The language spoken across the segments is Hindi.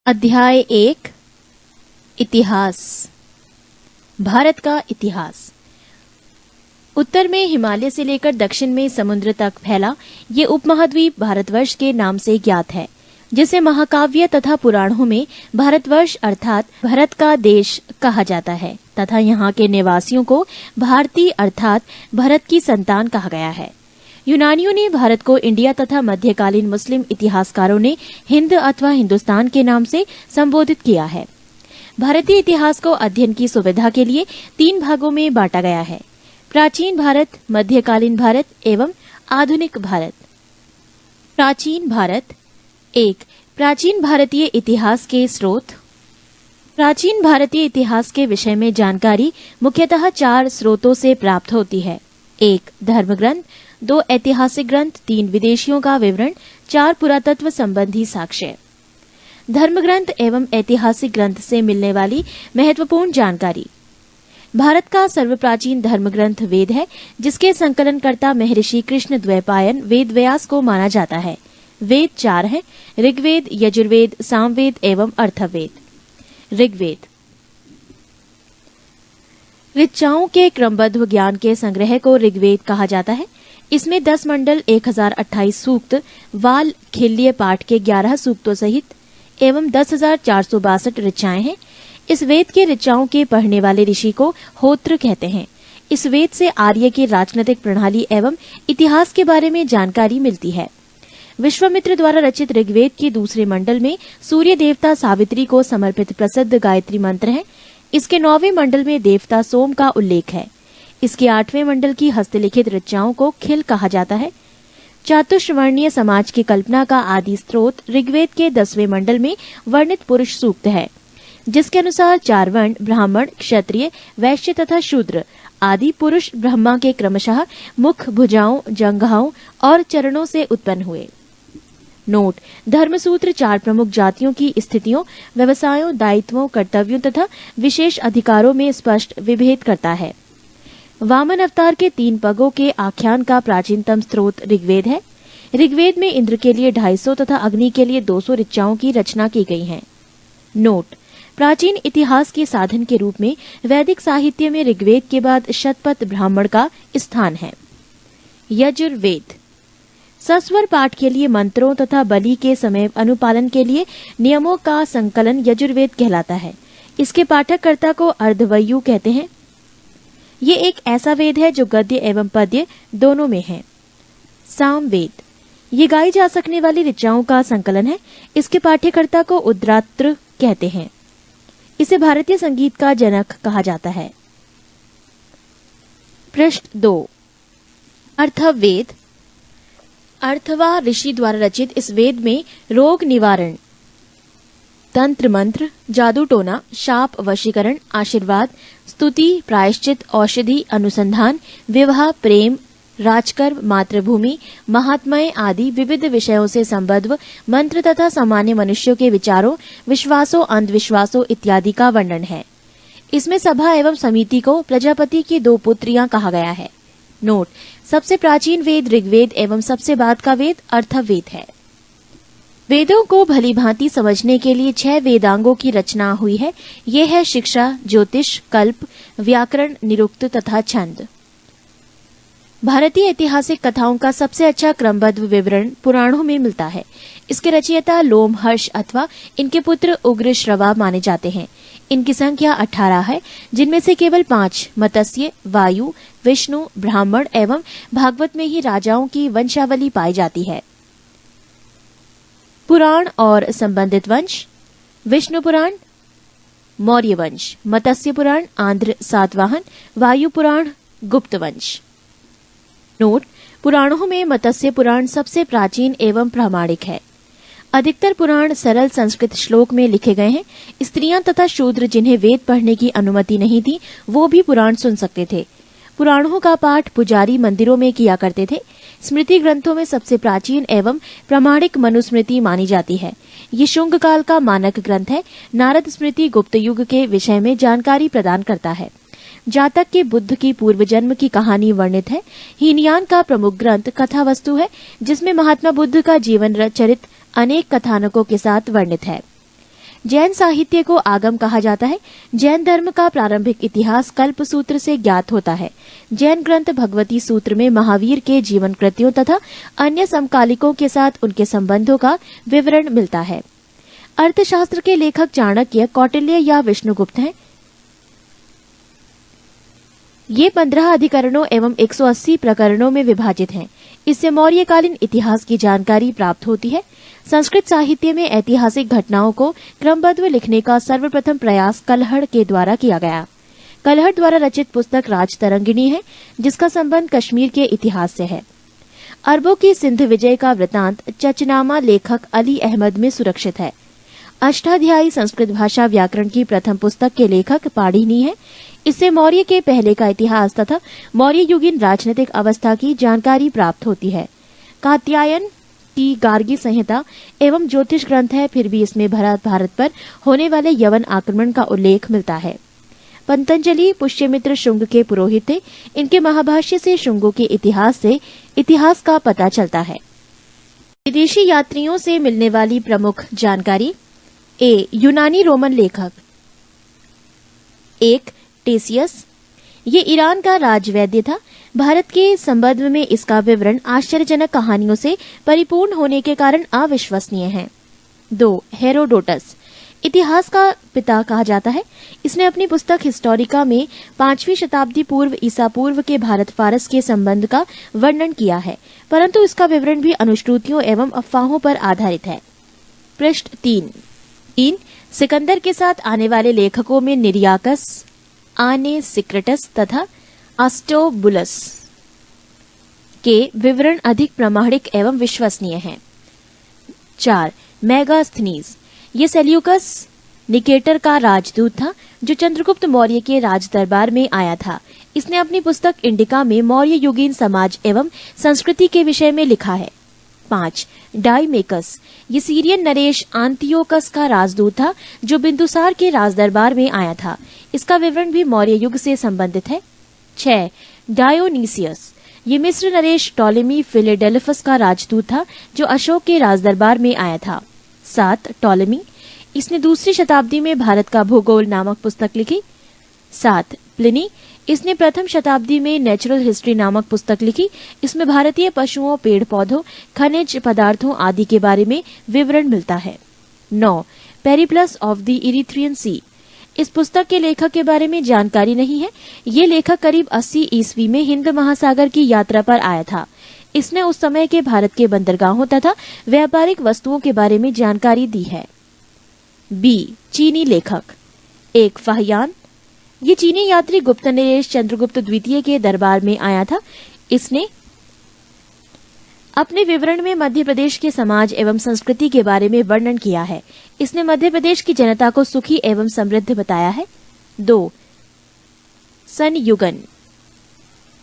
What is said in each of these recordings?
अध्याय 1 इतिहास। भारत का इतिहास। उत्तर में हिमालय से लेकर दक्षिण में समुद्र तक फैला ये उपमहाद्वीप भारतवर्ष के नाम से ज्ञात है, जिसे महाकाव्य तथा पुराणों में भारतवर्ष अर्थात भारत का देश कहा जाता है तथा यहाँ के निवासियों को भारतीय अर्थात भरत की संतान कहा गया है। यूनानियों ने भारत को इंडिया तथा मध्यकालीन मुस्लिम इतिहासकारों ने हिंद अथवा हिंदुस्तान के नाम से संबोधित किया है। भारतीय इतिहास को अध्ययन की सुविधा के लिए 3 भागों में बांटा गया है: प्राचीन भारत, मध्यकालीन भारत एवं आधुनिक भारत। प्राचीन भारत। 1. प्राचीन भारतीय इतिहास के स्रोत। प्राचीन भारतीय इतिहास के विषय में जानकारी मुख्यतः 4 स्रोतों से प्राप्त होती है: 1. धर्मग्रंथ, 2 ऐतिहासिक ग्रंथ, 3 विदेशियों का विवरण, 4 पुरातत्व संबंधी साक्ष्य। धर्मग्रंथ एवं ऐतिहासिक ग्रंथ से मिलने वाली महत्वपूर्ण जानकारी। भारत का सर्वप्राचीन धर्मग्रंथ वेद है, जिसके संकलनकर्ता महर्षि कृष्ण द्वैपायन वेद व्यास को माना जाता है। वेद 4 हैं: ऋग्वेद, यजुर्वेद, सामवेद एवं अर्थवेद। ऋग्वेद ऋचाओं के क्रमबद्ध ज्ञान के संग्रह को ऋग्वेद कहा जाता है। इसमें 10 मंडल, 1028 सूक्त, वाल खिल्य पाठ के 11 सूक्तों सहित एवं 10,462 ऋचाएं हैं। इस वेद के ऋचाओं के पढ़ने वाले ऋषि को होत्र कहते हैं। इस वेद से आर्य की राजनीतिक प्रणाली एवं इतिहास के बारे में जानकारी मिलती है। विश्वामित्र द्वारा रचित ऋग्वेद के दूसरे मंडल में सूर्य देवता सावित्री को समर्पित प्रसिद्ध गायत्री मंत्र है। इसके 9वें मंडल में देवता सोम का उल्लेख है। इसके 8वें मंडल की हस्तलिखित ऋचाओं को खिल कहा जाता है। चातुर्वर्णीय समाज की कल्पना का आदि स्रोत ऋग्वेद के 10वें मंडल में वर्णित पुरुष सूक्त है, जिसके अनुसार 4 वर्ण ब्राह्मण, क्षत्रिय, वैश्य तथा शूद्र आदि पुरुष ब्रह्मा के क्रमशः मुख, भुजाओं, जंघाओं और चरणों से उत्पन्न हुए। नोट: धर्मसूत्र 4 प्रमुख जातियों की स्थितियों, व्यवसायों, दायित्वों, कर्तव्यों तथा विशेष अधिकारों में स्पष्ट विभेद करता है। वामन अवतार के 3 पगों के आख्यान का प्राचीनतम स्रोत ऋग्वेद है। ऋग्वेद में इंद्र के लिए 250 तथा अग्नि के लिए 200 ऋचाओं की रचना की गई है। नोट: प्राचीन इतिहास के साधन के रूप में वैदिक साहित्य में ऋग्वेद के बाद शतपथ ब्राह्मण का स्थान है। यजुर्वेद सस्वर पाठ के लिए मंत्रों तथा बलि के समय अनुपालन के लिए नियमों का संकलन यजुर्वेद कहलाता है। इसके पाठककर्ता को अर्धवयु कहते हैं। ये एक ऐसा वेद है जो गद्य एवं पद्य दोनों में है। सामवेद ये गाई जा सकने वाली ऋचाओं का संकलन है। इसके पाठ्यकर्ता को उद्रात्र कहते हैं। इसे भारतीय संगीत का जनक कहा जाता है। पृष्ठ 2 अर्थवेद। अर्थवा ऋषि द्वारा रचित इस वेद में रोग निवारण, तंत्र मंत्र, जादू टोना, शाप वशीकरण, आशीर्वाद, स्तुति, प्रायश्चित, औषधि, अनुसंधान, विवाह, प्रेम, राजकर्म, मातृभूमि, महात्म्य आदि विविध विषयों से संबद्ध मंत्र तथा सामान्य मनुष्यों के विचारों, विश्वासों, अंधविश्वासों इत्यादि का वर्णन है। इसमें सभा एवं समिति को प्रजापति की 2 पुत्रियां कहा गया है। नोट: सबसे प्राचीन वेद ऋग्वेद एवं सबसे बाद का वेद अर्थवेद है। वेदों को भली भांति समझने के लिए 6 वेदांगों की रचना हुई है। ये है शिक्षा, ज्योतिष, कल्प, व्याकरण, निरुक्त तथा छंद। भारतीय ऐतिहासिक कथाओं का सबसे अच्छा क्रमबद्ध विवरण पुराणों में मिलता है। इसके रचयिता लोमहर्ष अथवा इनके पुत्र उग्रश्रवा माने जाते हैं। इनकी संख्या 18 है, जिनमें से केवल 5 मत्स्य, वायु, विष्णु, ब्राह्मण एवं भागवत में ही राजाओं की वंशावली पाई जाती है। पुराण और संबंधित वंश: विष्णु पुराण, मौर्य वंश, मत्स्य पुराण, आंध्र सातवाहन, वायु पुराण, गुप्त वंश। नोट: पुराणों में मत्स्य पुराण सबसे प्राचीन एवं प्रामाणिक है। अधिकतर पुराण सरल संस्कृत श्लोक में लिखे गए हैं। स्त्रियां तथा शूद्र जिन्हें वेद पढ़ने की अनुमति नहीं थी, वो भी पुराण सुन सकते थे। पुराणों का पाठ पुजारी मंदिरों में किया करते थे। स्मृति ग्रंथों में सबसे प्राचीन एवं प्रामाणिक मनुस्मृति मानी जाती है। ये शुंग काल का मानक ग्रंथ है। नारद स्मृति गुप्त युग के विषय में जानकारी प्रदान करता है। जातक के बुद्ध की पूर्व जन्म की कहानी वर्णित है। हीनयान का प्रमुख ग्रंथ कथा वस्तु है, जिसमें महात्मा बुद्ध का जीवन चरित अनेक कथानकों के साथ वर्णित है। जैन साहित्य को आगम कहा जाता है। जैन धर्म का प्रारंभिक इतिहास कल्प सूत्र से ज्ञात होता है। जैन ग्रंथ भगवती सूत्र में महावीर के जीवन कृत्यों तथा अन्य समकालिकों के साथ उनके संबंधों का विवरण मिलता है। अर्थशास्त्र के लेखक चाणक्य, कौटिल्य या विष्णुगुप्त हैं। ये 15 अधिकरणों एवं 180 प्रकरणों में विभाजित हैं। इससे मौर्यकालीन इतिहास की जानकारी प्राप्त होती है। संस्कृत साहित्य में ऐतिहासिक घटनाओं को क्रमबद्ध लिखने का सर्वप्रथम प्रयास कलहड़ के द्वारा किया गया। कलहड़ द्वारा रचित पुस्तक राजतरंगिणी है, जिसका संबंध कश्मीर के इतिहास से है। अरबों की सिंध विजय का वृतांत चचनामा लेखक अली अहमद में सुरक्षित है। अष्टाध्यायी संस्कृत भाषा व्याकरण की प्रथम पुस्तक के लेखक पाणिनि है। इससे मौर्य के पहले का इतिहास तथा मौर्य युगीन राजनीतिक अवस्था की जानकारी प्राप्त होती है। कात्यायन की गार्गी संहिता एवं ज्योतिष ग्रंथ है, फिर भी इसमें भारत पर होने वाले यवन आक्रमण का उल्लेख मिलता है। पतंजलि पुष्यमित्र शुंग के पुरोहित थे। इनके महाभाष्य से शुंगों के इतिहास से इतिहास का पता चलता है। विदेशी यात्रियों से मिलने वाली प्रमुख जानकारी। यूनानी रोमन लेखक। 1. टेसियस। ये ईरान का राजवैद्य था। भारत के संबंध में इसका विवरण आश्चर्यजनक कहानियों से परिपूर्ण होने के कारण अविश्वसनीय है। 2. हेरोडोटस। इतिहास का पिता कहा जाता है। इसने अपनी पुस्तक हिस्टोरिका में 5वीं शताब्दी पूर्व ईसा पूर्व के भारत फारस के संबंध का वर्णन किया है, परंतु इसका विवरण भी अनुश्रुतियों एवं अफवाहों पर आधारित है। पृष्ठ 3. सिकंदर के साथ आने वाले लेखकों में निरियाकस, आने सिक्रेटस तथा आस्टोबुलस के विवरण अधिक प्रामाणिक एवं विश्वसनीय हैं। 4. मेगास्थनीज। ये सेल्यूकस निकेटर का राजदूत था, जो चंद्रगुप्त मौर्य के राज दरबार में आया था। इसने अपनी पुस्तक इंडिका में मौर्य युगीन समाज एवं संस्कृति के विषय में लिखा है। 5. डाइमेकस। ये सीरियन नरेश आंतियोकस का राजदूत था, जो बिंदुसार के राज दरबार में आया था। इसका विवरण भी मौर्य युग से संबंधित है। 6. डायोनीसियस। ये मिस्र नरेश टॉलेमी फिलेडेल्फस का राजदूत था, जो अशोक के राज दरबार में आया था। 7. टॉलेमी। इसने 2री शताब्दी में भारत का भूगोल नामक पुस्तक लिखी। 7. प्लिनी। इसने प्रथम शताब्दी में नेचुरल हिस्ट्री नामक पुस्तक लिखी। इसमें भारतीय पशुओं, पेड़ पौधों, खनिज पदार्थों आदि के बारे में विवरण मिलता है। 9. पेरिप्लस ऑफ द इरिथ्रियन सी। इस पुस्तक के लेखक के बारे में जानकारी नहीं है। ये लेखक करीब 80 ईस्वी में हिंद महासागर की यात्रा पर आया था। इसने उस समय के भारत के बंदरगाहों तथा व्यापारिक वस्तुओं के बारे में जानकारी दी है। बी. चीनी लेखक। 1. फाहियान। ये चीनी यात्री गुप्त नरेश चंद्रगुप्त द्वितीय के दरबार में आया था। इसने अपने विवरण में मध्य प्रदेश के समाज एवं संस्कृति के बारे में वर्णन किया है। इसने मध्य प्रदेश की जनता को सुखी एवं समृद्ध बताया है। 2. संयुगन।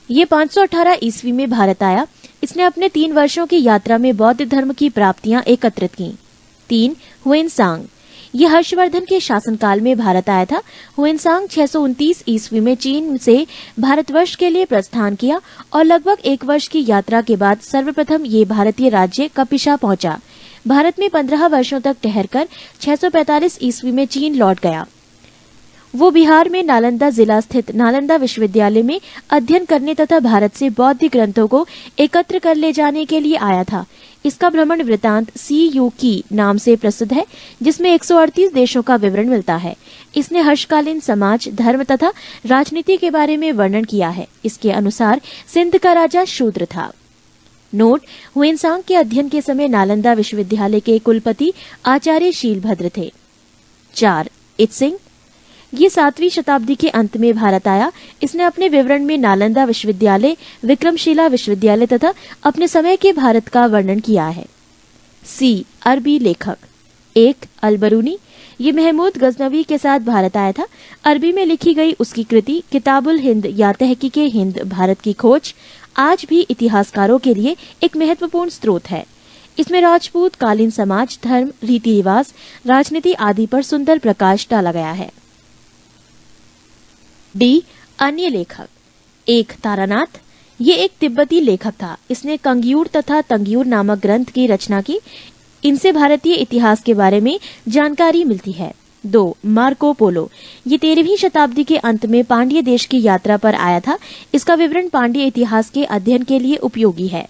ये 518 ईस्वी में भारत आया। इसने अपने 3 वर्षों की यात्रा में बौद्ध धर्म की प्राप्तियां एकत्रित की। 3. हुएनसांग। ये हर्षवर्धन के शासनकाल में भारत आया था। हुएनसांग 629 ईस्वी में चीन से भारतवर्ष के लिए प्रस्थान किया और लगभग 1 वर्ष की यात्रा के बाद सर्वप्रथम ये भारतीय राज्य कपिशा पहुंचा। भारत में 15 वर्षों तक ठहरकर 645 ईस्वी में चीन लौट गया। वो बिहार में नालंदा जिला स्थित नालंदा विश्वविद्यालय में अध्ययन करने तथा भारत से बौद्ध ग्रंथों को एकत्र कर ले जाने के लिए आया था। इसका भ्रमण वृतांत CU की नाम से प्रसिद्ध है, जिसमें 138 देशों का विवरण मिलता है। इसने हर्षकालीन समाज, धर्म तथा राजनीति के बारे में वर्णन किया है। इसके अनुसार सिंध का राजा शूद्र था। नोट: हुएनसांग के अध्ययन के समय नालंदा विश्वविद्यालय के कुलपति आचार्य शीलभद्र थे। 4. इत्सिंग। ये 7वीं शताब्दी के अंत में भारत आया। इसने अपने विवरण में नालंदा विश्वविद्यालय, विक्रमशिला विश्वविद्यालय तथा अपने समय के भारत का वर्णन किया है। C. अरबी लेखक। 1. अलबरूनी। ये महमूद गजनवी के साथ भारत आया था। अरबी में लिखी गई उसकी कृति किताबुल हिंद या तहकीके हिंद भारत की खोज आज भी इतिहासकारों के लिए एक महत्वपूर्ण स्रोत है। इसमें राजपूत कालीन समाज, धर्म, रीति रिवाज, राजनीति आदि पर सुंदर प्रकाश डाला गया है। D. अन्य लेखक। 1. तारानाथ। ये एक तिब्बती लेखक था। इसने कंग्यूर तथा तंग्यूर नामक ग्रंथ की रचना की। इनसे भारतीय इतिहास के बारे में जानकारी मिलती है। 2. Marco Polo. ये 13वीं शताब्दी के अंत में पांड्य देश की यात्रा पर आया था। इसका विवरण पांड्य इतिहास के अध्ययन के लिए उपयोगी है।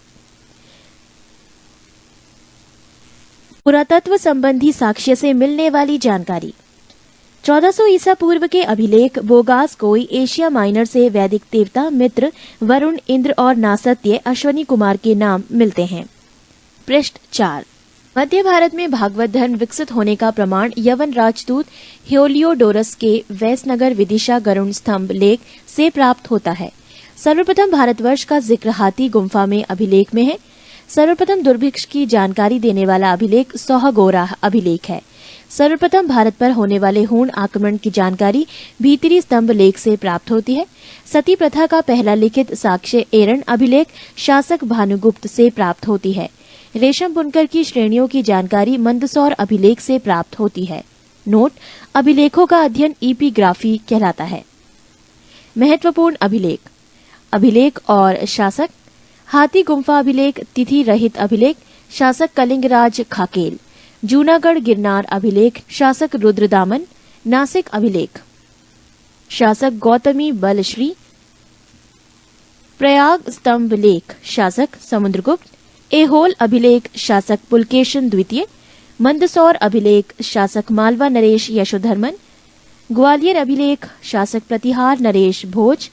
पुरातत्व संबंधी साक्ष्य से मिलने वाली जानकारी। 1400 ईसा पूर्व के अभिलेख बोगास कोई एशिया माइनर से वैदिक देवता मित्र, वरुण, इंद्र और नासत्य अश्वनी कुमार के नाम मिलते हैं। पृष्ठ 4। मध्य भारत में भागवत धर्म विकसित होने का प्रमाण यवन राजदूत हेलियोडोरस के वैसनगर विदिशा गरुड़ स्तंभ लेख से प्राप्त होता है। सर्वप्रथम भारतवर्ष का जिक्र हाथी गुम्फा में अभिलेख में है। सर्वप्रथम दुर्भिक्ष की जानकारी देने वाला अभिलेख सोहगोरा अभिलेख है। सर्वप्रथम भारत पर होने वाले हूण आक्रमण की जानकारी भीतरी स्तंभ लेख से प्राप्त होती है। सती प्रथा का पहला लिखित साक्ष्य एरन अभिलेख शासक भानुगुप्त से प्राप्त होती है। रेशम बुनकर की श्रेणियों की जानकारी मंदसौर अभिलेख से प्राप्त होती है। नोट: अभिलेखों का अध्ययन इपिग्राफी कहलाता है। महत्वपूर्ण अभिलेख: अभिलेख और शासक, हाथी गुम्फा अभिलेख, तिथि रहित अभिलेख, शासक कलिंगराज खाकेल, जूनागढ़ गिरनार अभिलेख, शासक रुद्रदामन, नासिक अभिलेख, शासक गौतमी बलश्री, प्रयाग स्तंभ लेख, शासक समुद्रगुप्त, एहोल अभिलेख, शासक पुलकेशन द्वितीय, मंदसौर अभिलेख, शासक मालवा नरेश यशोधर्मन, ग्वालियर अभिलेख, शासक प्रतिहार नरेश भोज,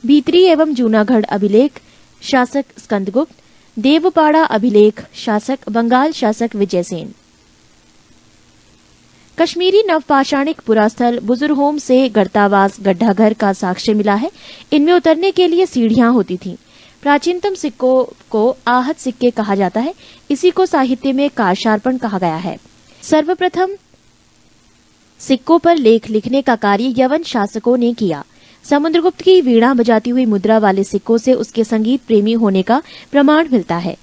भीतरी एवं जूनागढ़ अभिलेख, शासक स्कंदगुप्त, देवपाड़ा अभिलेख, शासक बंगाल शासक विजयसेन। कश्मीरी नवपाषाणिक पुरास्थल बुजुर्गहोम से गर्तावास गड्ढाघर का साक्ष्य मिला है। इनमें उतरने के लिए सीढ़ियां होती थीं। प्राचीनतम सिक्कों को आहत सिक्के कहा जाता है। इसी को साहित्य में काशार्पण कहा गया है। सर्वप्रथम सिक्कों पर लेख लिखने का कार्य यवन शासकों ने किया। समुद्रगुप्त की वीणा बजाती हुई मुद्रा वाले सिक्कों से उसके संगीत प्रेमी होने का प्रमाण मिलता है।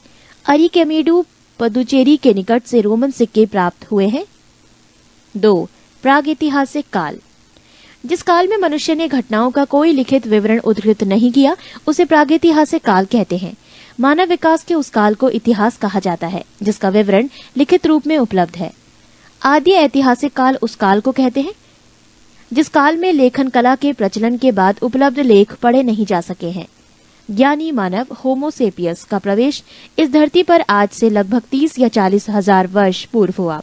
अरिकेमेडु पदुचेरी के निकट से रोमन सिक्के प्राप्त हुए हैं। 2. प्रागैतिहासिक काल। जिस काल में मनुष्य ने घटनाओं का कोई लिखित विवरण उद्धृत नहीं किया उसे प्रागैतिहासिक काल कहते हैं। मानव विकास के उस काल को इतिहास कहा जाता है जिसका विवरण लिखित रूप में उपलब्ध है। आदि ऐतिहासिक काल उस काल को कहते हैं जिस काल में लेखन कला के प्रचलन के बाद उपलब्ध लेख पढ़े नहीं जा सके हैं। ज्ञानी मानव होमोसेपियस का प्रवेश इस धरती पर आज से लगभग 30 या 40 हजार वर्ष पूर्व हुआ।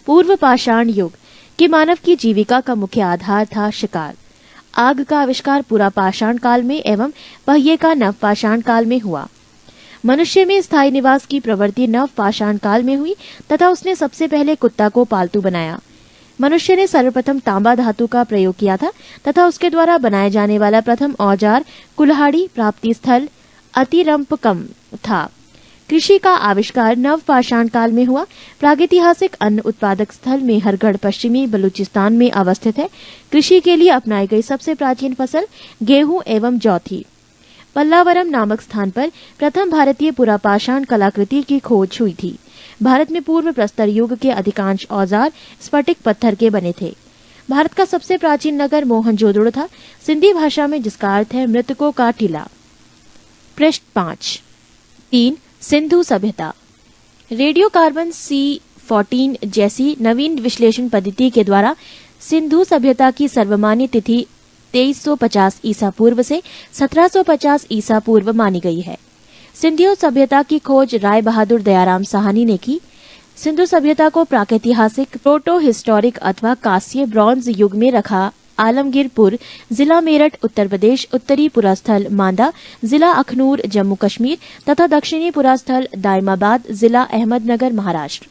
पूर्व पाषाण युग के मानव की जीविका का मुख्य आधार था शिकार। आग का आविष्कार पूरा पाषाण काल में एवं पहिए का नव पाषाण काल में हुआ। मनुष्य में स्थायी निवास की प्रवृत्ति नव पाषाण काल में हुई तथा उसने सबसे पहले कुत्ता को पालतू बनाया। मनुष्य ने सर्वप्रथम तांबा धातु का प्रयोग किया था तथा उसके द्वारा बनाए जाने वाला प्रथम औजार कुल्हाड़ी प्राप्ति स्थल अतिरंपकम था। कृषि का आविष्कार नव पाषाण काल में हुआ। प्रागैतिहासिक अन्न उत्पादक स्थल मेहरगढ़ पश्चिमी बलूचिस्तान में अवस्थित है। कृषि के लिए अपनाई गई सबसे प्राचीन फसल गेहूं एवं जौ थी। पल्लावरम नामक स्थान पर प्रथम भारतीय पुरापाषाण कलाकृति की खोज हुई थी। भारत में पूर्व प्रस्तर युग के अधिकांश औजार स्फटिक पत्थर के बने थे। भारत का सबसे प्राचीन नगर मोहनजोदड़ो था, सिंधी भाषा में, जिसका अर्थ है मृतकों का टीला। पृष्ठ 5। 3. सिंधु सभ्यता। रेडियो कार्बन C14 जैसी नवीन विश्लेषण पद्धति के द्वारा सिंधु सभ्यता की सर्वमान्य तिथि 2350 ईसा पूर्व से 1750 ईसा पूर्व मानी गई है। सिंधु सभ्यता की खोज राय बहादुर दयाराम साहनी ने की। सिंधु सभ्यता को प्रागैतिहासिक, प्रोटो हिस्टोरिक अथवा कांस्य ब्रॉन्ज युग में रखा आलमगीरपुर, जिला मेरठ उत्तर प्रदेश, उत्तरी पुरास्थल मांदा, जिला अखनूर जम्मू कश्मीर तथा दक्षिणी पुरास्थल दायमाबाद, जिला अहमदनगर महाराष्ट्र।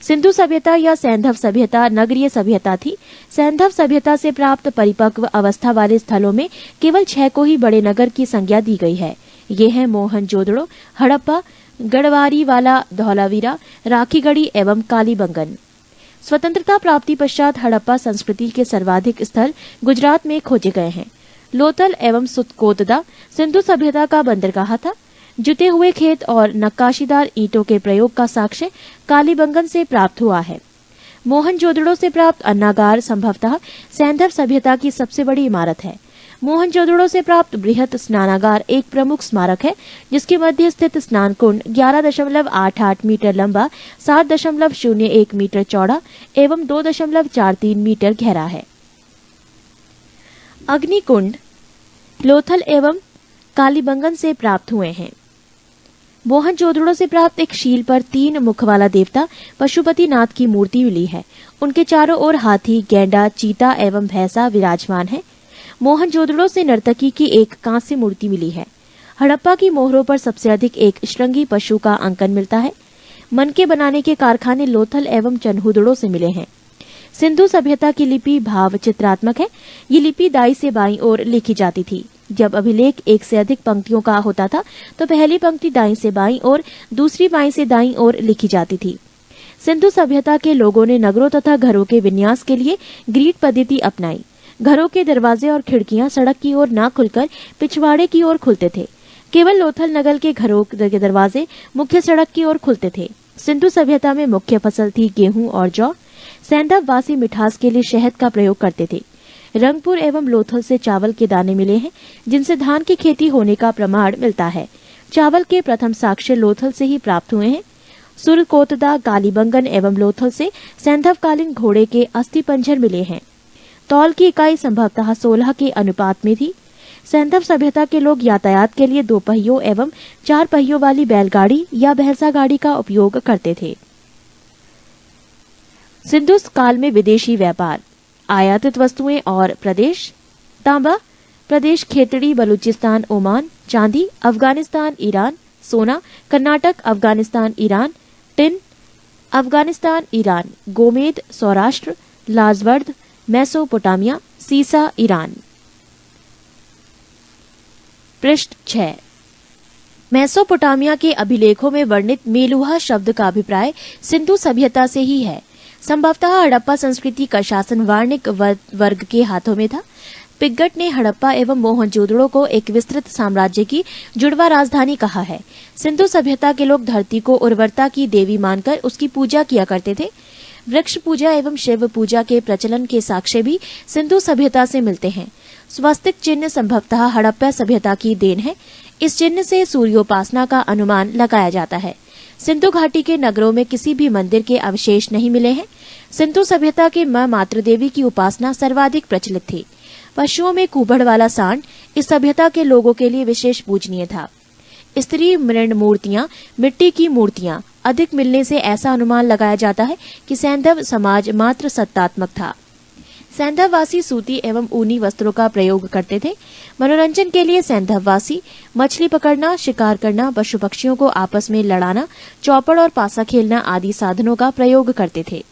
सिंधु सभ्यता या सैंधव सभ्यता नगरीय सभ्यता थी। सैंधव सभ्यता से प्राप्त परिपक्व अवस्था वाले स्थलों में केवल 6 को ही बड़े नगर की संज्ञा दी गई है। ये हैं मोहनजोदड़ो, हड़प्पा, गढ़वारीवाला, धौलावीरा, राखीगढ़ी एवं कालीबंगन। स्वतंत्रता प्राप्ति पश्चात हड़प्पा संस्कृति के सर्वाधिक स्थल गुजरात में खोजे गए हैं। लोथल एवं सुतकोतदा सिंधु सभ्यता का बंदरगाह था। जुते हुए खेत और नक्काशीदार ईंटों के प्रयोग का साक्ष्य कालीबंगन से प्राप्त हुआ है। मोहनजोदड़ो से प्राप्त अन्नागार संभवतः सैंधव सभ्यता की सबसे बड़ी इमारत है। मोहनजोदड़ो से प्राप्त बृहत स्नानागार एक प्रमुख स्मारक है, जिसके मध्य स्थित स्नान कुंड 11.88 मीटर लंबा, 7.01 मीटर चौड़ा एवं 2.43 मीटर गहरा है। अग्निकुंड लोथल एवं कालीबंगन से प्राप्त हुए हैं। मोहनजोदड़ो से प्राप्त एक शील पर 3 मुख वाला देवता पशुपतिनाथ की मूर्ति मिली है। उनके चारों ओर हाथी, गैंडा, चीता एवं भैंसा विराजमान है। मोहनजोदड़ो से नर्तकी की एक कांस्य मूर्ति मिली है। हड़प्पा की मोहरों पर सबसे अधिक एक श्रृंगी पशु का अंकन मिलता है। मनके बनाने के कारखाने लोथल एवं चन्हूदड़ो से मिले हैं। सिंधु सभ्यता की लिपि भाव चित्रात्मक है। ये लिपि दाई से बाईं ओर लिखी जाती थी। जब अभिलेख एक से अधिक पंक्तियों का होता था तो पहली पंक्ति दाईं से बाईं और दूसरी बाईं से दाईं ओर लिखी जाती थी। सिंधु सभ्यता के लोगों ने नगरों तथा घरों के विन्यास के लिए ग्रीड पद्धति अपनाई। घरों के दरवाजे और खिड़कियां सड़क की ओर न खुलकर पिछवाड़े की ओर खुलते थे। केवल लोथल नगर के घरों के दरवाजे मुख्य सड़क की ओर खुलते थे। सिंधु सभ्यता में मुख्य फसल थी गेहूं और जौ। सैंधव वासी मिठास के लिए शहद का प्रयोग करते थे। रंगपुर एवं लोथल से चावल के दाने मिले हैं, जिनसे धान की खेती होने का प्रमाण मिलता है। चावल के प्रथम साक्ष्य लोथल से ही प्राप्त हुए हैं। सुरकोतदा, कालीबंगन एवं लोथल से सैंधवकालीन घोड़े के अस्थि पंजर मिले हैं। तौल की इकाई संभवतः 16 के अनुपात में थी। सैंधव सभ्यता के लोग यातायात के लिए 2 पहियों एवं 4 पहियों वाली बैलगाड़ी या भैंसा गाड़ी का उपयोग करते थे। सिंधु काल में विदेशी व्यापार, आयातित वस्तुएं और प्रदेश। तांबा प्रदेश खेतड़ी, बलूचिस्तान, ओमान। चांदी अफगानिस्तान, ईरान। सोना Karnataka, Afghanistan, Iran. Tin Afghanistan, Iran. गोमेद सौराष्ट्र, लाजवर्द मेसोपोटामिया। सीसा ईरान। पृष्ठ 6। मेसोपोटामिया के अभिलेखों में वर्णित मेलुहा शब्द का अभिप्राय सिंधु सभ्यता से ही है। संभवतः हड़प्पा संस्कृति का शासन वाणिक वर्ग के हाथों में था। पिग्गट ने हड़प्पा एवं मोहनजोदड़ो को एक विस्तृत साम्राज्य की जुड़वा राजधानी कहा है। सिंधु सभ्यता के लोग धरती को उर्वरता की देवी मानकर उसकी पूजा किया करते थे। वृक्ष पूजा एवं शिव पूजा के प्रचलन के साक्ष्य भी सिंधु सभ्यता से मिलते हैं। स्वस्तिक चिन्ह संभवतः हड़प्पा सभ्यता की देन है। इस चिन्ह से सूर्योपासना का अनुमान लगाया जाता है। सिंधु घाटी के नगरों में किसी भी मंदिर के अवशेष नहीं मिले हैं। सिंधु सभ्यता के मां मातृ देवी की उपासना सर्वाधिक प्रचलित थी। पशुओं में कुबड़ वाला सांड इस सभ्यता के लोगों के लिए विशेष पूजनीय था। स्त्री मृण मूर्तियां, मिट्टी की मूर्तियां अधिक मिलने से ऐसा अनुमान लगाया जाता है कि सैंधव समाज मात्र सत्तात्मक था। सैंधववासी सूती एवं ऊनी वस्त्रों का प्रयोग करते थे। मनोरंजन के लिए सैंधववासी मछली पकड़ना, शिकार करना, पशु पक्षियों को आपस में लड़ाना, चौपड़ और पासा खेलना आदि साधनों का प्रयोग करते थे।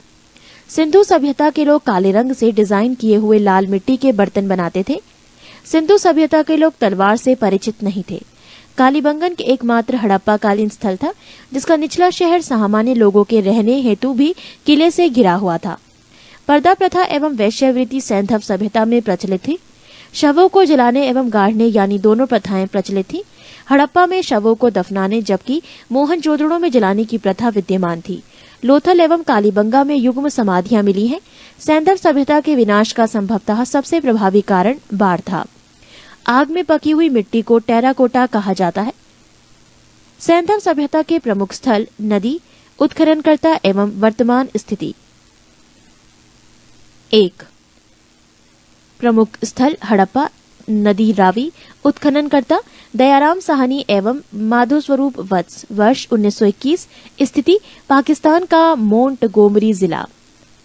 सिंधु सभ्यता के लोग काले रंग से डिजाइन किए हुए लाल मिट्टी के बर्तन बनाते थे। सिंधु सभ्यता के लोग तलवार से परिचित नहीं थे। कालीबंगन एकमात्र हड़प्पा कालीन स्थल था जिसका निचला शहर सामान्य लोगों के रहने हेतु भी किले से घिरा हुआ था। पर्दा प्रथा एवं वैश्यवृत्ति सैंधव सभ्यता में प्रचलित थी। शवों को जलाने एवं गाड़ने यानी दोनों प्रथाएं प्रचलित थी। हड़प्पा में शवों को दफनाने जबकि मोहनजोदड़ो में जलाने की प्रथा विद्यमान थी। लोथल एवं कालीबंगा में युग्म समाधियां मिली हैं। सैंधव सभ्यता के विनाश का संभवतः सबसे प्रभावी कारण बाढ़ था। आग में पकी हुई मिट्टी को टेराकोटा कहा जाता है। सैंधव सभ्यता के प्रमुख स्थल नदी, उत्खननकर्ता एवं वर्तमान स्थिति। 1. प्रमुख स्थल हड़प्पा, नदी रावी, उत्खननकर्ता दयाराम साहनी एवं माधो स्वरूप वत्स, वर्ष 1921, स्थिति पाकिस्तान का मोंटगोमरी जिला।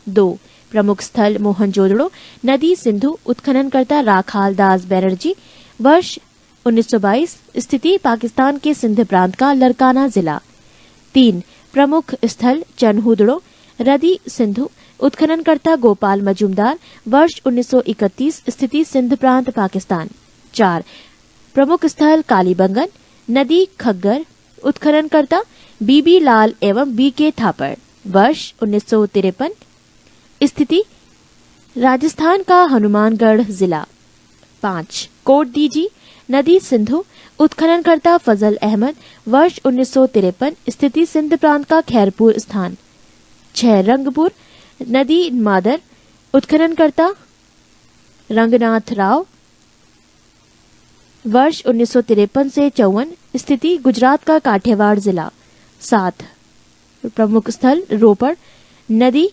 2. प्रमुख स्थल मोहनजोदड़ो, नदी सिंधु, उत्खननकर्ता राखाल दास बैनर्जी, वर्ष 1922, स्थिति पाकिस्तान के सिंध प्रांत का लरकाना जिला। 3. प्रमुख स्थल चन्हूदड़ो, रदी सिंधु, उत्खननकर्ता गोपाल मजूमदार, वर्ष 1931, स्थिति सिंध प्रांत पाकिस्तान। 4. प्रमुख स्थल कालीबंगन, नदी खग्गर, उत्खननकर्ता बीबी लाल एवं बीके थापड़, वर्ष 1953, स्थिति राजस्थान का हनुमानगढ़ जिला। 5. कोट दीजी, नदी सिंधु, उत्खननकर्ता फजल अहमद, वर्ष 1953, स्थिति सिंध प्रांत का खैरपुर स्थान। 6. रंगपुर, नदी मादर, उत्खननकर्ता रंगनाथ राव, वर्ष 1953 से 54। स्थिति गुजरात का काठियावाड़ जिला। 7। प्रमुख स्थल रोपड़, नदी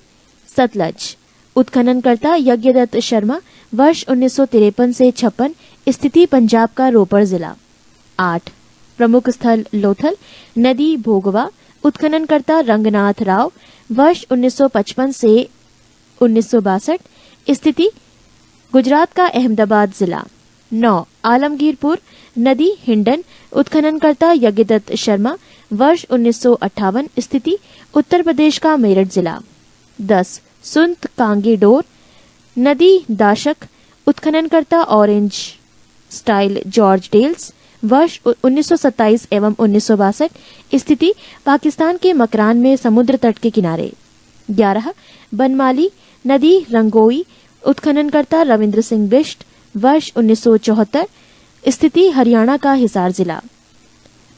सतलज। उत्खननकर्ता यज्ञदत्त शर्मा। वर्ष 1953 से 56। स्थिति पंजाब का रोपड़ जिला। 8। प्रमुख स्थल लोथल, नदी भोगवा। उत्खननकर्ता रंगनाथ राव। वर्ष 1955 से 1962। स्थिति गुजरात का अहमदाबाद जिला। 9। आलमगीरपुर, नदी हिंडन। उत्खननकर्ता यज्ञदत्त शर्मा। वर्ष 1958। स्थिति उत्तर प्रदेश का मेरठ जिला। 10। सुंत कांगी डोर, नदी दाशक। उत्खननकर्ता ऑरेंज स्टाइल जॉर्ज डेल्स। वर्ष 1927 एवं 1962। स्थिति पाकिस्तान के मकरान में समुद्र तट के किनारे। 11। बनमाली, नदी रंगोई। उत्खननकर्ता रविंद्र सिंह बिष्ट। वर्ष 1974। स्थिति हरियाणा का हिसार जिला।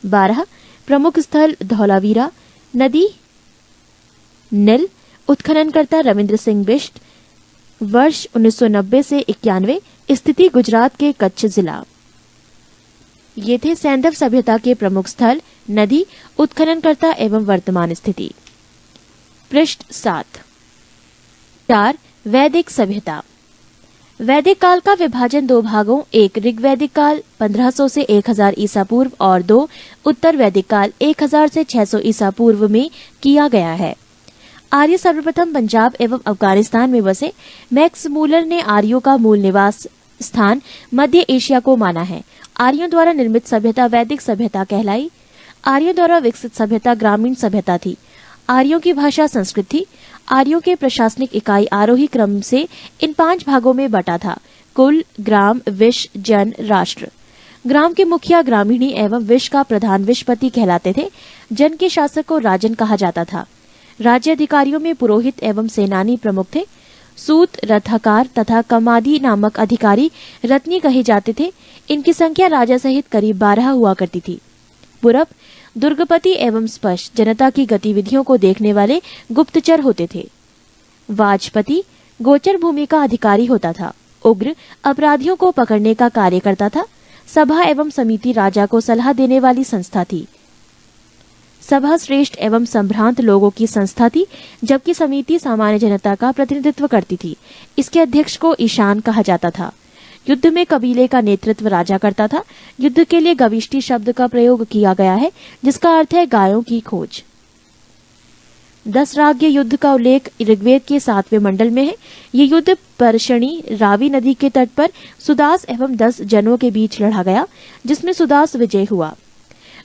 12। प्रमुख स्थल धौलावीरा, नदी नील। उत्खननकर्ता रविंद्र सिंह बिष्ट। वर्ष 1990 से 91। स्थिति गुजरात के कच्छ जिला। ये थे सैंधव सभ्यता के प्रमुख स्थल, नदी, उत्खननकर्ता एवं वर्तमान स्थिति। पृष्ठ 7। 4। वैदिक सभ्यता। वैदिक काल का विभाजन 2 भागों, 1 ऋग्वैदिक काल 1500 से 1000 ईसा पूर्व और 2 उत्तर वैदिक काल 1000 से 600 ईसा पूर्व में किया गया है। आर्य सर्वप्रथम पंजाब एवं अफगानिस्तान में बसे। मैक्स मूलर ने आर्यों का मूल निवास स्थान मध्य एशिया को माना है। आर्यों द्वारा निर्मित सभ्यता वैदिक सभ्यता कहलाई। आर्यों द्वारा विकसित सभ्यता ग्रामीण सभ्यता थी। आर्यों की भाषा संस्कृत थी। आर्यों के प्रशासनिक इकाई आरोही क्रम से इन 5 भागों में बटा था: कुल, ग्राम, विश, जन, राष्ट्र। ग्राम के मुखिया ग्रामीणी एवं विश का प्रधान विशपति कहलाते थे। जन के शासक को राजन कहा जाता था। राज्य अधिकारियों में पुरोहित एवं सेनानी प्रमुख थे। सूत, रथाकार तथा कमादी नामक अधिकारी रत्नी कहे जाते थे। इनकी संख्या राजा सहित करीब 12 हुआ करती थी। पूरब दुर्गपति एवं स्पष्ट जनता की गतिविधियों को देखने वाले गुप्तचर होते थे। वाजपति गोचर भूमि का अधिकारी होता था। उग्र अपराधियों को पकड़ने का कार्य करता था। सभा एवं समिति राजा को सलाह देने वाली संस्था थी। सभा श्रेष्ठ एवं संभ्रांत लोगों की संस्था थी, जबकि समिति सामान्य जनता का प्रतिनिधित्व करती थी। इसके अध्यक्ष को ईशान कहा जाता था। युद्ध में कबीले का नेतृत्व राजा करता था। युद्ध के लिए गविष्टि शब्द का प्रयोग किया गया है, जिसका अर्थ है गायों की खोज। 10 राज्य युद्ध का उल्लेख ऋग्वेद के 7वें मंडल में है। ये युद्ध परशणी रावी नदी के तट पर सुदास एवं 10 जनों के बीच लड़ा गया, जिसमें सुदास विजय हुआ।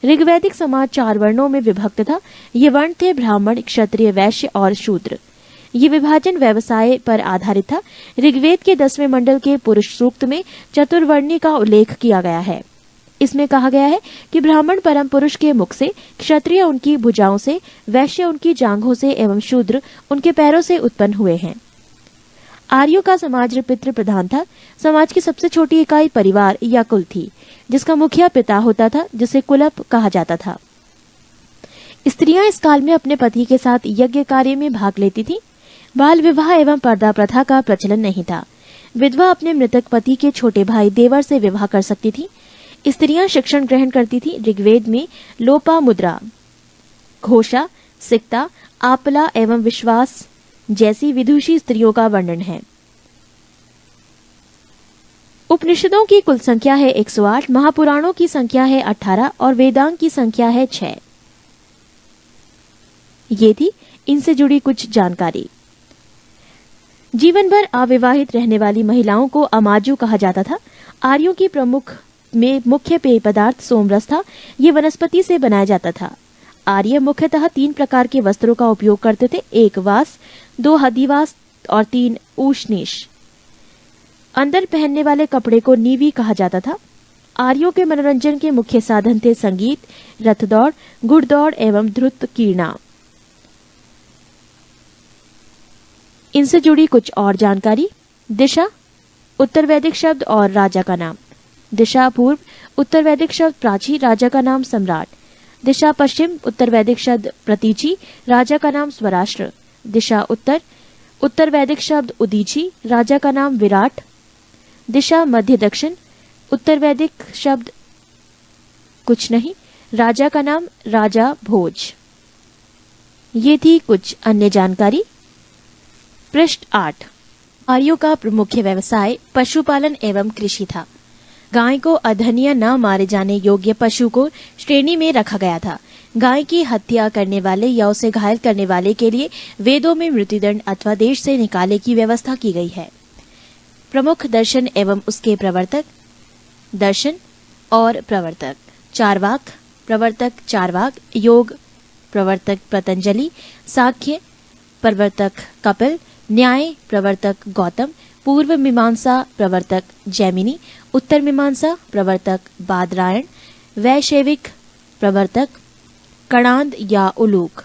ऋग्वैदिक समाज 4 वर्णों में विभक्त था। ये वर्ण थे ब्राह्मण, क्षत्रिय, वैश्य और शूद्र। ये विभाजन व्यवसाय पर आधारित था। ऋग्वेद के 10वें मंडल के पुरुष सूक्त में चतुर्वर्णी का उल्लेख किया गया है। इसमें कहा गया है कि ब्राह्मण परम पुरुष के मुख से, क्षत्रिय उनकी भुजाओं से, वैश्य उनकी जांघों से एवं शूद्र उनके पैरों से उत्पन्न हुए हैं। आर्यों का समाज पितृ प्रधान था। समाज की सबसे छोटी इकाई परिवार या कुल थी, जिसका मुखिया पिता होता था, जिसे कुलप कहा जाता था। स्त्रियां इस काल में अपने पति के साथ यज्ञ कार्य में भाग लेती थीं। बाल विवाह एवं पर्दा प्रथा का प्रचलन नहीं था। विधवा अपने मृतक पति के छोटे भाई देवर से विवाह कर सकती थी। स्त्रियां शिक्षण ग्रहण करती थी। ऋग्वेद में लोपा मुद्रा, घोषा, सिक्ता, आपला एवं विश्वास जैसी विदुषी स्त्रियों का वर्णन है। उपनिषदों की कुल संख्या है 108, महापुराणों की संख्या है 18 और वेदांग की संख्या है 6। ये थी इनसे जुड़ी कुछ जानकारी। जीवन भर अविवाहित रहने वाली महिलाओं को अमाजु कहा जाता था। आर्यों की मुख्य पेय पदार्थ सोमरस था। ये वनस्पति से बनाया जाता था। आर्य मुख्यतः 3 प्रकार के वस्त्रों का उपयोग करते थे: 1 वास, 2 हदिवास और 3 ऊष्णीश। अंदर पहनने वाले कपड़े को नीवी कहा जाता था। आर्यों के मनोरंजन के मुख्य साधन थे संगीत, रथ दौड़, घुड़दौड़ एवं ध्रुत कीर्णा। इनसे जुड़ी कुछ और जानकारी। दिशा उत्तर वैदिक शब्द और राजा का नाम। दिशा पूर्व उत्तर वैदिक शब्द प्राची, राजा का नाम सम्राट। दिशा पश्चिम उत्तर वैदिक शब्द प्रतीची, राजा का नाम स्वराष्ट्र। दिशा उत्तर उत्तर वैदिक शब्द उदीची, राजा का नाम विराट। दिशा मध्य दक्षिण उत्तर वैदिक शब्द कुछ नहीं, राजा का नाम राजा भोज। ये थी कुछ अन्य जानकारी। पृष्ठ 8। आर्यों का मुख्य व्यवसाय पशुपालन एवं कृषि था। गाय को अधन्य न मारे जाने योग्य पशु को श्रेणी में रखा गया था। गाय की हत्या करने वाले या उसे घायल करने वाले के लिए वेदों में मृत्युदंड अथवा देश से निकाले की व्यवस्था की गई है। प्रमुख दर्शन एवं उसके प्रवर्तक। दर्शन और प्रवर्तक। चार्वाक प्रवर्तक चार्वाक, योग प्रवर्तक पतंजलि, सांख्य प्रवर्तक कपिल, न्याय प्रवर्तक गौतम, पूर्व मीमांसा प्रवर्तक जैमिनी, उत्तर मीमांसा प्रवर्तक बादरायण, वैशेविक प्रवर्तक कणाद या उलूक।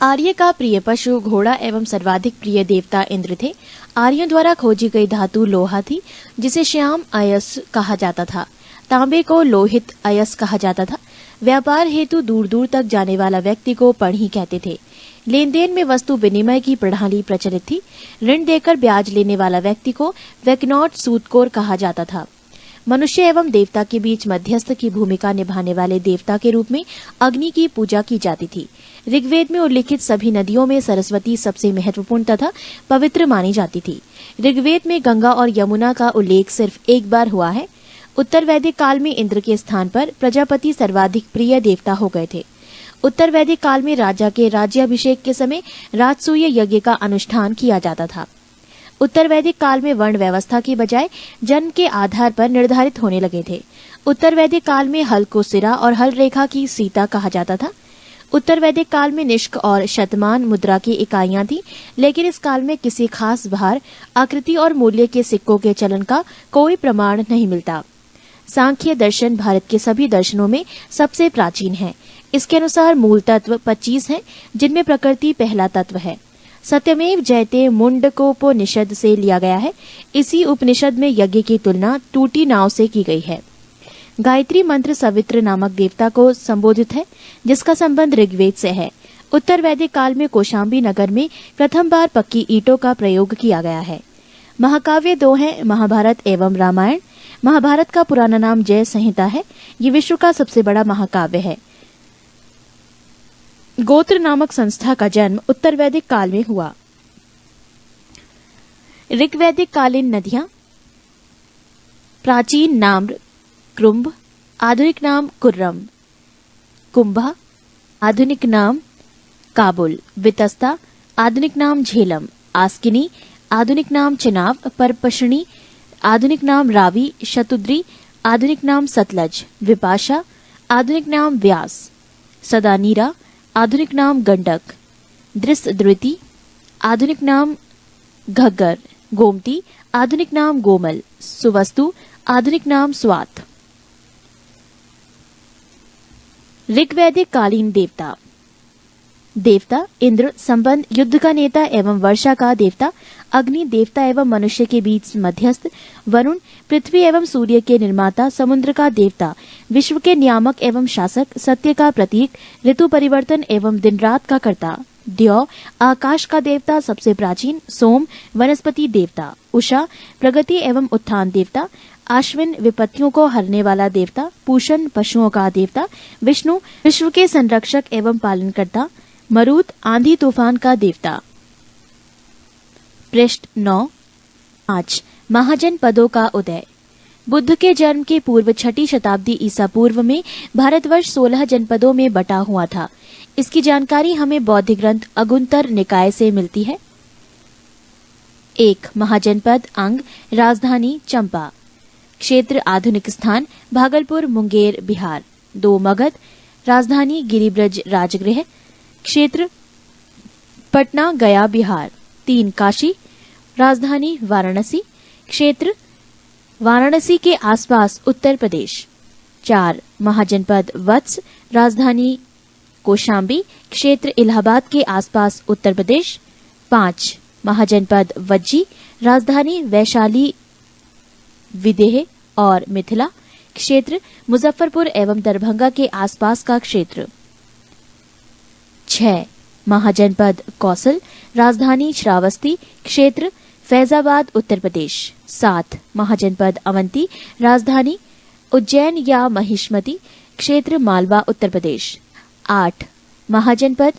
आर्य का प्रिय पशु घोड़ा एवं सर्वाधिक प्रिय देवता इंद्र थे। आर्यों द्वारा खोजी गई धातु लोहा थी, जिसे श्याम अयस कहा जाता था। तांबे को लोहित अयस कहा जाता था। व्यापार हेतु दूर दूर तक जाने वाला व्यक्ति को पढ़ी कहते थे। लेन देन में वस्तु विनिमय की प्रणाली प्रचलित थी। ऋण देकर ब्याज लेने वाला व्यक्ति को वैकनॉट सूदखोर कहा जाता था। मनुष्य एवं देवता के बीच मध्यस्थ की भूमिका निभाने वाले देवता के रूप में अग्नि की पूजा की जाती थी। ऋग्वेद में उल्लिखित सभी नदियों में सरस्वती सबसे महत्वपूर्ण तथा पवित्र मानी जाती थी। ऋग्वेद में गंगा और यमुना का उल्लेख सिर्फ एक बार हुआ है। उत्तर वैदिक काल में इंद्र के स्थान पर प्रजापति सर्वाधिक प्रिय देवता हो गए थे। उत्तर वैदिक काल में राजा के राज्याभिषेक के समय राजसूय यज्ञ का अनुष्ठान किया जाता था। उत्तर वैदिक काल में वर्ण व्यवस्था की बजाय जन्म के आधार पर निर्धारित होने लगे थे। उत्तर वैदिक काल में हल को सिरा और हल रेखा की सीता कहा जाता था। उत्तर वैदिक काल में निष्क और शतमान मुद्रा की इकाइयां थी, लेकिन इस काल में किसी खास भार, आकृति और मूल्य के सिक्कों के चलन का कोई प्रमाण नहीं मिलता। सांख्य दर्शन भारत के सभी दर्शनों में सबसे प्राचीन है। इसके अनुसार मूल तत्व 25 हैं, जिनमें प्रकृति पहला तत्व है। सत्यमेव जयते मुंडकोपनिषद से लिया गया है। इसी उपनिषद में यज्ञ की तुलना टूटी नाव से की गई है। गायत्री मंत्र सवित्र नामक देवता को संबोधित है, जिसका संबंध ऋग्वेद से है। उत्तर वैदिक काल में कौशाम्बी नगर में प्रथम बार पक्की ईंटों का प्रयोग किया गया है। महाकाव्य 2 हैं, महाभारत एवं रामायण। महाभारत का पुराना नाम जय संहिता है। ये विश्व का सबसे बड़ा महाकाव्य है। गोत्र नामक संस्था का जन्म उत्तर वैदिक काल में हुआ। ऋग्वैदिक कालीन नदियां। प्राचीन नाम कृंभ, आधुनिक नाम कुर्रम। कुंभा, आधुनिक नाम काबुल। वितस्ता, आधुनिक नाम झेलम। आस्किनी, आधुनिक नाम चिनाब। परपशनी, आधुनिक नाम रावी। शतुद्री, आधुनिक नाम सतलज। विपाशा, आधुनिक नाम व्यास। सदानीरा, आधुनिक नाम गंडक। दृष्टद्रुति, आधुनिक नाम घग्गर। गोमती, आधुनिक नाम गोमल। सुवस्तु, आधुनिक नाम स्वात। ऋग्वैदिक कालीन देवता। देवता इंद्र, संबंध युद्ध का नेता एवं वर्षा का देवता। अग्नि, देवता एवं मनुष्य के बीच मध्यस्थ। वरुण, पृथ्वी एवं सूर्य के निर्माता। समुद्र का देवता, विश्व के नियामक एवं शासक। सत्य का प्रतीक, ऋतु परिवर्तन एवं दिन रात का कर्ता। द्यौ, आकाश का देवता, सबसे प्राचीन। सोम, वनस्पति देवता। उषा, प्रगति एवं उत्थान देवता। आश्विन, विपत्तियों को हरने वाला देवता। पूषण, पशुओं का देवता। विष्णु, विश्व के संरक्षक एवं पालनकर्ता। मरुत, आंधी तूफान का देवता। पृष्ठ 9। 5 महाजनपदों का उदय। बुद्ध के जन्म के पूर्व 6ठी शताब्दी ईसा पूर्व में भारतवर्ष 16 जनपदों में बटा हुआ था। इसकी जानकारी हमें बौद्ध ग्रंथ अगुंतर निकाय से मिलती है। 1 महाजनपद अंग, राजधानी चंपा। क्षेत्र आधुनिक स्थान भागलपुर, मुंगेर, बिहार। 2 मगध, राजधानी गिरिब्रज राजगृह। क्षेत्र पटना, गया, बिहार। 3 काशी, राजधानी वाराणसी। क्षेत्र वाराणसी के आसपास उत्तर प्रदेश। 4 महाजनपद वत्स, राजधानी कौशाम्बी। क्षेत्र इलाहाबाद के आसपास उत्तर प्रदेश। 5 महाजनपद वज्जी, राजधानी वैशाली, विदेह और मिथिला। क्षेत्र मुजफ्फरपुर एवं दरभंगा के आसपास का क्षेत्र। 6 महाजनपद कौसल, राजधानी श्रावस्ती। क्षेत्र फैजाबाद, उत्तर प्रदेश। 7 महाजनपद अवंती, राजधानी उज्जैन या महिष्मती, क्षेत्र मालवा उत्तर प्रदेश। 8 महाजनपद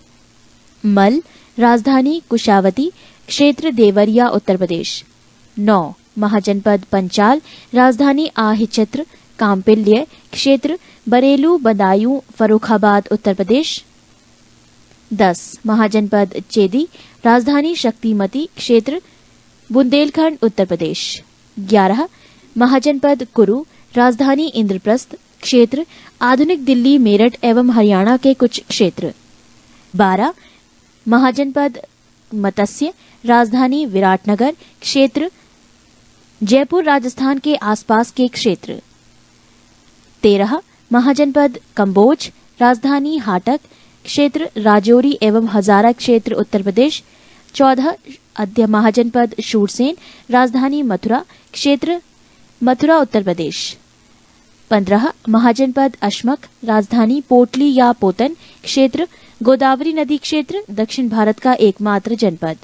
मल, राजधानी कुशावती, क्षेत्र देवरिया उत्तर प्रदेश। 9 महाजनपद पंचाल, राजधानी आहिचत्र कांपिल्य, क्षेत्र बरेलू बदायूं फर्रुखाबाद उत्तर प्रदेश। 10 महाजनपद चेदी, राजधानी शक्तिमती, क्षेत्र बुंदेलखंड उत्तर प्रदेश। 11 महाजनपद कुरु, राजधानी इंद्रप्रस्थ, क्षेत्र आधुनिक दिल्ली मेरठ एवं हरियाणा के कुछ क्षेत्र। 12 महाजनपद मत्स्य, राजधानी विराटनगर, क्षेत्र जयपुर राजस्थान के आसपास के क्षेत्र। 13 महाजनपद कंबोज, राजधानी हाटक, क्षेत्र राजौरी एवं हजारा, क्षेत्र उत्तर प्रदेश। 14 महाजनपद शूरसेन, राजधानी मथुरा, क्षेत्र मथुरा उत्तर प्रदेश। 15 महाजनपद अशमक, राजधानी पोटली या पोतन, क्षेत्र गोदावरी नदी, क्षेत्र दक्षिण भारत का एकमात्र जनपद।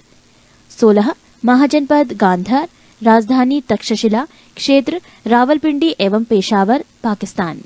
16 महाजनपद गांधार, राजधानी तक्षशिला, क्षेत्र रावलपिंडी एवं पेशावर, पाकिस्तान।